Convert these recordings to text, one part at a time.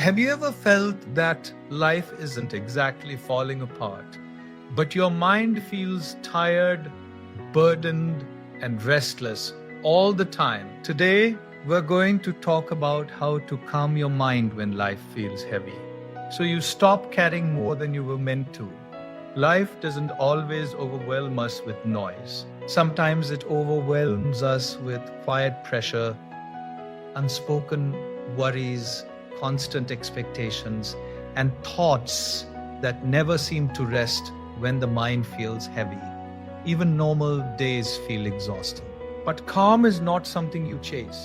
Have you ever felt that life isn't exactly falling apart, but your mind feels tired, burdened, and restless all the time? Today, we're going to talk about how to calm your mind when life feels heavy, so you stop carrying more than you were meant to. Life doesn't always overwhelm us with noise. Sometimes it overwhelms us with quiet pressure, unspoken worries, constant expectations, and thoughts that never seem to rest when the mind feels heavy. Even normal days feel exhausting. But calm is not something you chase.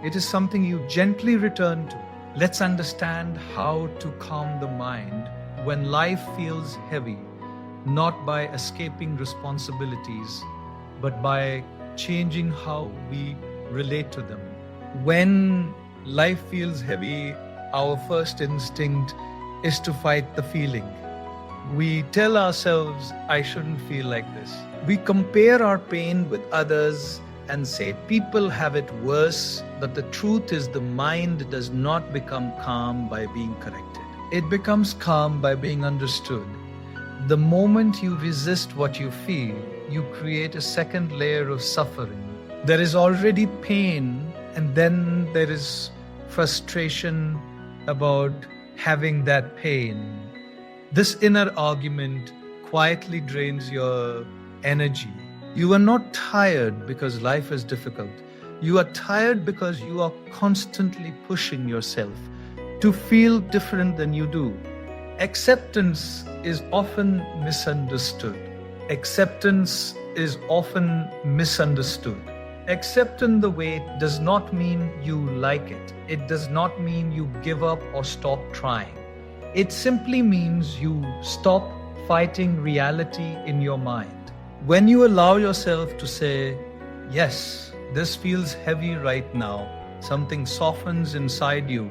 It is something you gently return to. Let's understand how to calm the mind when life feels heavy, not by escaping responsibilities, but by changing how we relate to them. When life feels heavy, our first instinct is to fight the feeling. We tell ourselves, I shouldn't feel like this. We compare our pain with others and say people have it worse, but the truth is the mind does not become calm by being corrected. It becomes calm by being understood. The moment you resist what you feel, you create a second layer of suffering. There is already pain, and then there is frustration about having that pain. This inner argument quietly drains your energy. You are not tired because life is difficult. You are tired because you are constantly pushing yourself to feel different than you do. Acceptance is often misunderstood. Acceptance Accepting the weight does not mean you like it. It does not mean you give up or stop trying. It simply means you stop fighting reality in your mind. When you allow yourself to say, yes, this feels heavy right now, something softens inside you.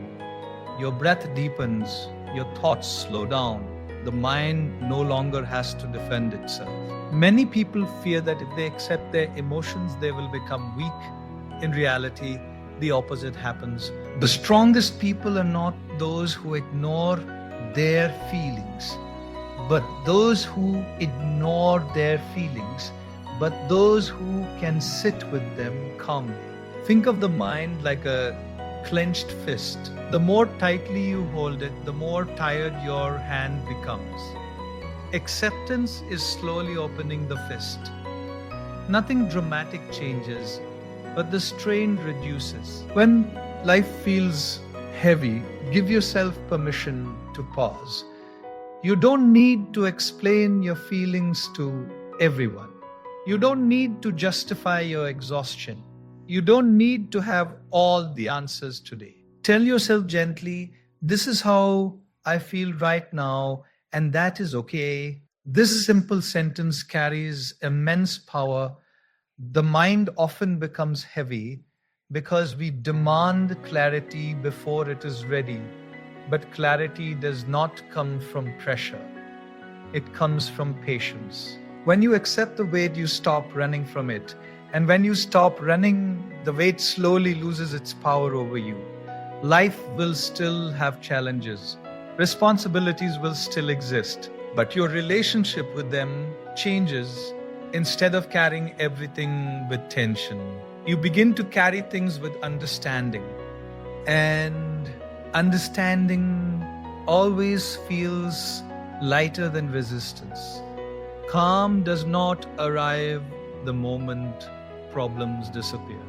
Your breath deepens, your thoughts slow down. The mind no longer has to defend itself. Many people fear that if they accept their emotions, they will become weak. In reality, the opposite happens. The strongest people are not those who ignore their feelings, but those who can sit with them calmly. Think of the mind like a clenched fist. The more tightly you hold it, the more tired your hand becomes. Acceptance is slowly opening the fist. Nothing dramatic changes, but the strain reduces. When life feels heavy, give yourself permission to pause. You don't need to explain your feelings to everyone. You don't need to justify your exhaustion. You don't need to have all the answers today. Tell yourself gently, this is how I feel right now, and that is okay. This simple sentence carries immense power. The mind often becomes heavy because we demand clarity before it is ready. But clarity does not come from pressure. It comes from patience. When you accept the weight, you stop running from it. And when you stop running, the weight slowly loses its power over you. Life will still have challenges. Responsibilities will still exist. But your relationship with them changes. Instead of carrying everything with tension, you begin to carry things with understanding. And understanding always feels lighter than resistance. Calm does not arrive the moment problems disappear.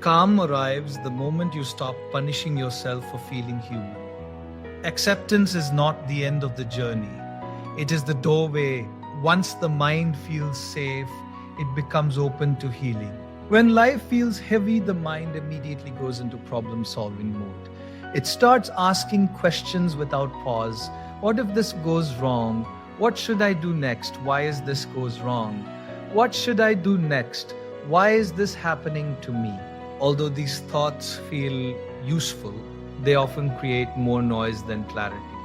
Calm arrives the moment you stop punishing yourself for feeling human. Acceptance is not the end of the journey. It is the doorway. Once the mind feels safe, it becomes open to healing. When life feels heavy, the mind immediately goes into problem-solving mode. It starts asking questions without pause. What if this goes wrong? What should I do next? Why is this goes wrong? What should I do next? Why is this happening to me? Although these thoughts feel useful, they often create more noise than clarity.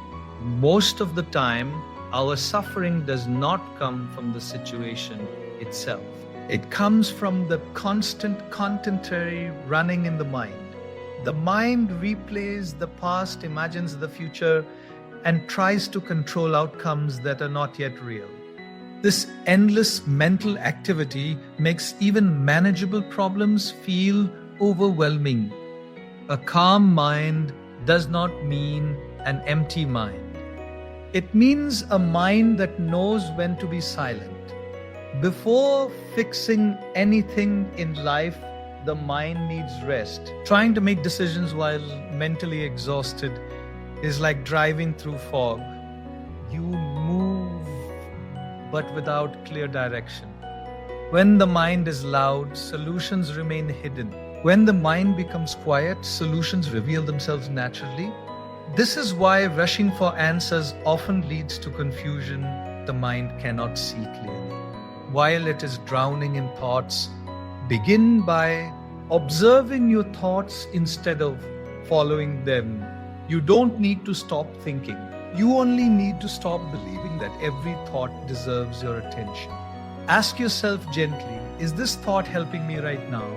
Most of the time, our suffering does not come from the situation itself. It comes from the constant commentary running in the mind. The mind replays the past, imagines the future, and tries to control outcomes that are not yet real. This endless mental activity makes even manageable problems feel overwhelming. A calm mind does not mean an empty mind. It means a mind that knows when to be silent. Before fixing anything in life, the mind needs rest. Trying to make decisions while mentally exhausted is like driving through fog. You move, but without clear direction. When the mind is loud, solutions remain hidden. When the mind becomes quiet, solutions reveal themselves naturally. This is why rushing for answers often leads to confusion the mind cannot see clearly. While it is drowning in thoughts, begin by observing your thoughts instead of following them. You don't need to stop thinking. You only need to stop believing that every thought deserves your attention. Ask yourself gently, is this thought helping me right now?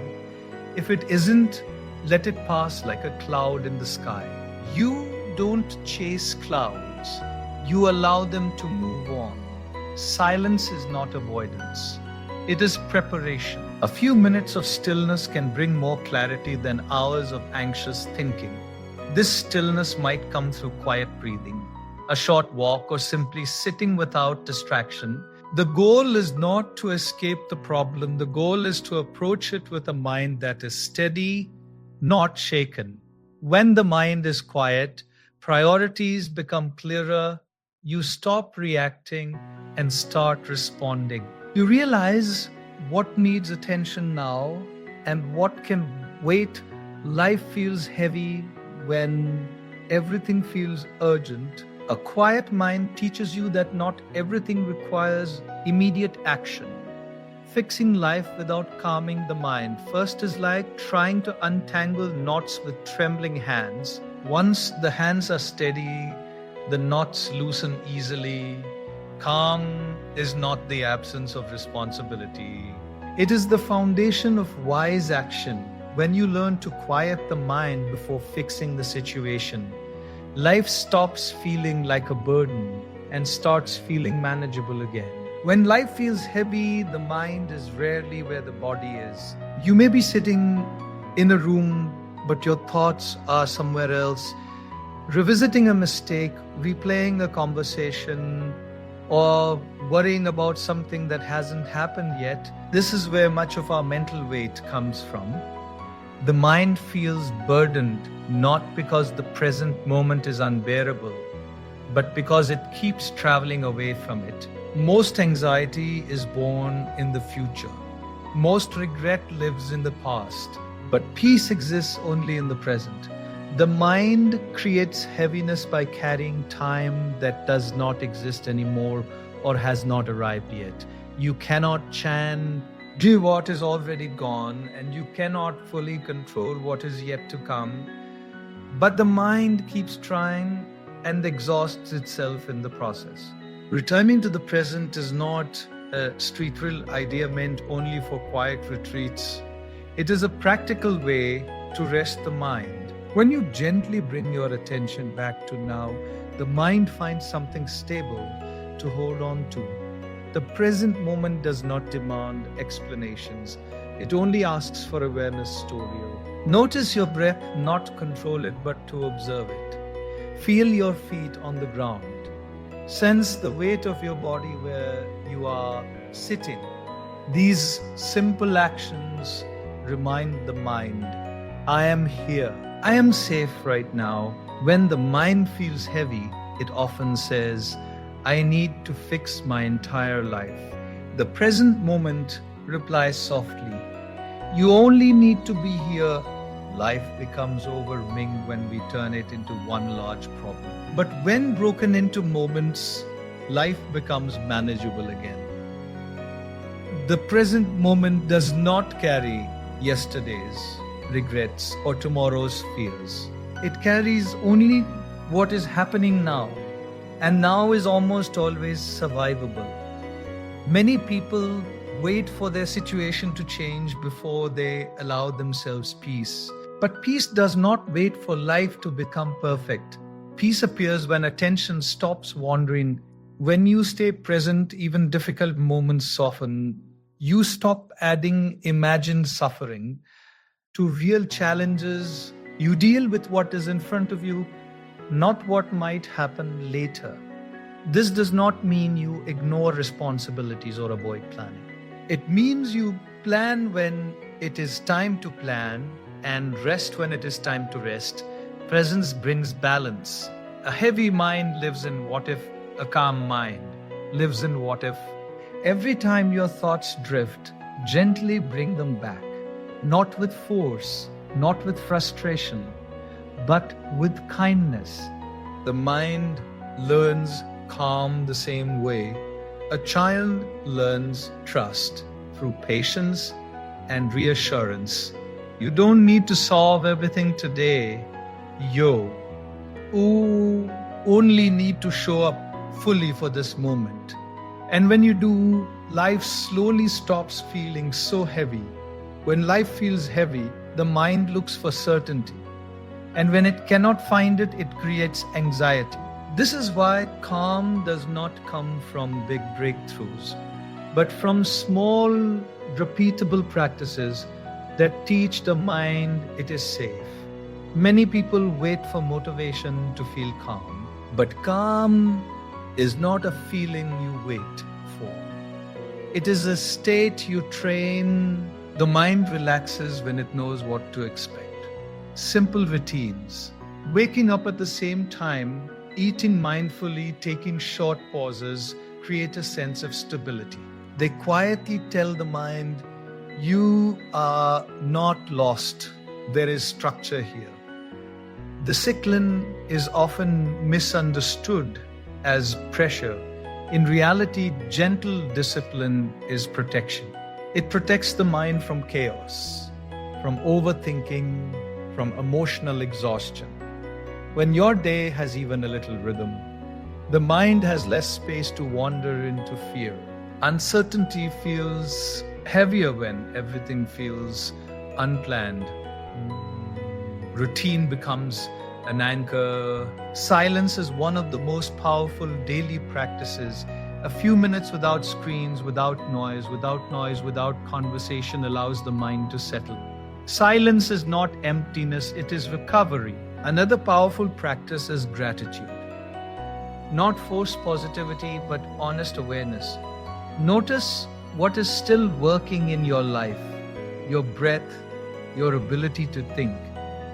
If it isn't, let it pass like a cloud in the sky. You don't chase clouds. You allow them to move on. Silence is not avoidance. It is preparation. A few minutes of stillness can bring more clarity than hours of anxious thinking. This stillness might come through quiet breathing, a short walk, or simply sitting without distraction. The goal is not to escape the problem. The goal is to approach it with a mind that is steady, not shaken. When the mind is quiet, priorities become clearer. You stop reacting and start responding. You realize what needs attention now and what can wait. Life feels heavy when everything feels urgent. A quiet mind teaches you that not everything requires immediate action. Fixing life without calming the mind first is like trying to untangle knots with trembling hands. Once the hands are steady, the knots loosen easily. Calm is not the absence of responsibility. It is the foundation of wise action. When you learn to quiet the mind before fixing the situation, life stops feeling like a burden and starts feeling manageable again. When life feels heavy, the mind is rarely where the body is. You may be sitting in a room, but your thoughts are somewhere else, revisiting a mistake, replaying a conversation, or worrying about something that hasn't happened yet. This is where much of our mental weight comes from. The mind feels burdened not because the present moment is unbearable, but because it keeps traveling away from it. Most anxiety is born in the future. Most regret lives in the past, but peace exists only in the present. The mind creates heaviness by carrying time that does not exist anymore or has not arrived yet. You cannot do what is already gone, and you cannot fully control what is yet to come. But the mind keeps trying and exhausts itself in the process. Returning to the present is not a street drill idea meant only for quiet retreats. It is a practical way to rest the mind. When you gently bring your attention back to now, the mind finds something stable to hold on to. The present moment does not demand explanations. It only asks for awareness to reveal. Notice your breath, not control it, but to observe it. Feel your feet on the ground. Sense the weight of your body where you are sitting. These simple actions remind the mind, I am here. I am safe right now. When the mind feels heavy, it often says, I need to fix my entire life. The present moment replies softly, you only need to be here. Life becomes overwhelming when we turn it into one large problem. But when broken into moments, life becomes manageable again. The present moment does not carry yesterday's regrets or tomorrow's fears. It carries only what is happening now, and now is almost always survivable. Many people wait for their situation to change before they allow themselves peace. But peace does not wait for life to become perfect. Peace appears when attention stops wandering. When you stay present, even difficult moments soften. You stop adding imagined suffering to real challenges. You deal with what is in front of you, not what might happen later. This does not mean you ignore responsibilities or avoid planning. It means you plan when it is time to plan and rest when it is time to rest. Presence brings balance. A heavy mind lives in what if, a calm mind lives in what if. Every time your thoughts drift, gently bring them back. Not with force, not with frustration, but with kindness. The mind learns calm the same way. A child learns trust through patience and reassurance. You don't need to solve everything today. You only need to show up fully for this moment. And when you do, life slowly stops feeling so heavy. When life feels heavy, the mind looks for certainty. And when it cannot find it, it creates anxiety. This is why calm does not come from big breakthroughs, but from small, repeatable practices that teach the mind it is safe. Many people wait for motivation to feel calm, but calm is not a feeling you wait for. It is a state you train. The mind relaxes when it knows what to expect. Simple routines. Waking up at the same time, eating mindfully, taking short pauses, create a sense of stability. They quietly tell the mind, you are not lost. There is structure here. Discipline is often misunderstood as pressure. In reality, gentle discipline is protection. It protects the mind from chaos, from overthinking, from emotional exhaustion. When your day has even a little rhythm, the mind has less space to wander into fear. Uncertainty feels heavier when everything feels unplanned. Routine becomes an anchor. Silence is one of the most powerful daily practices. A few minutes without screens, without noise, without conversation allows the mind to settle. Silence is not emptiness, it is recovery. Another powerful practice is gratitude. Not forced positivity, but honest awareness. Notice what is still working in your life, your breath, your ability to think,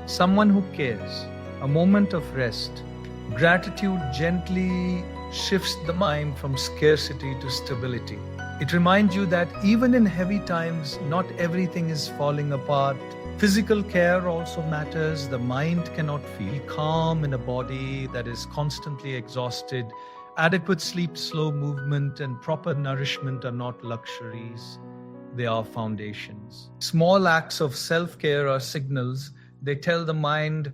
someone who cares, a moment of rest. Gratitude gently shifts the mind from scarcity to stability. It reminds you that even in heavy times, not everything is falling apart. Physical care also matters. The mind cannot feel calm in a body that is constantly exhausted. Adequate sleep, slow movement, and proper nourishment are not luxuries. They are foundations. Small acts of self-care are signals. They tell the mind,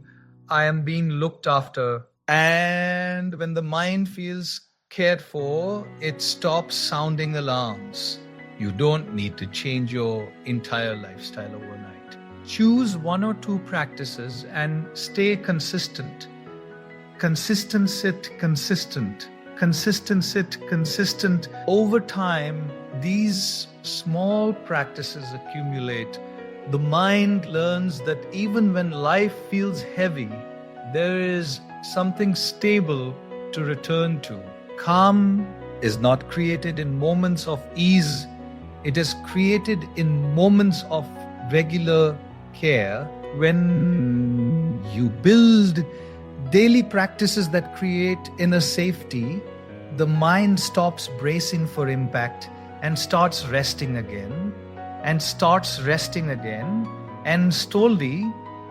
I am being looked after. And when the mind feels cared for, it stops sounding alarms. You don't need to change your entire lifestyle overnight. Choose one or two practices and stay consistent. Consistent sit, consistent. Consistent sit, consistent. Over time, these small practices accumulate. The mind learns that even when life feels heavy, there is something stable to return to. Calm is not created in moments of ease. It is created in moments of regular care. When you build daily practices that create inner safety, the mind stops bracing for impact and starts resting again, and slowly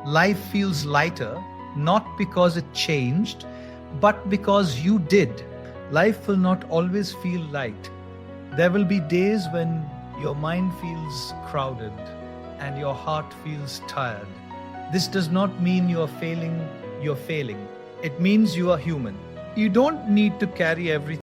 life feels lighter, not because it changed, but because you did. Life will not always feel light. There will be days when your mind feels crowded and your heart feels tired. This does not mean you're failing. It means you are human. You don't need to carry everything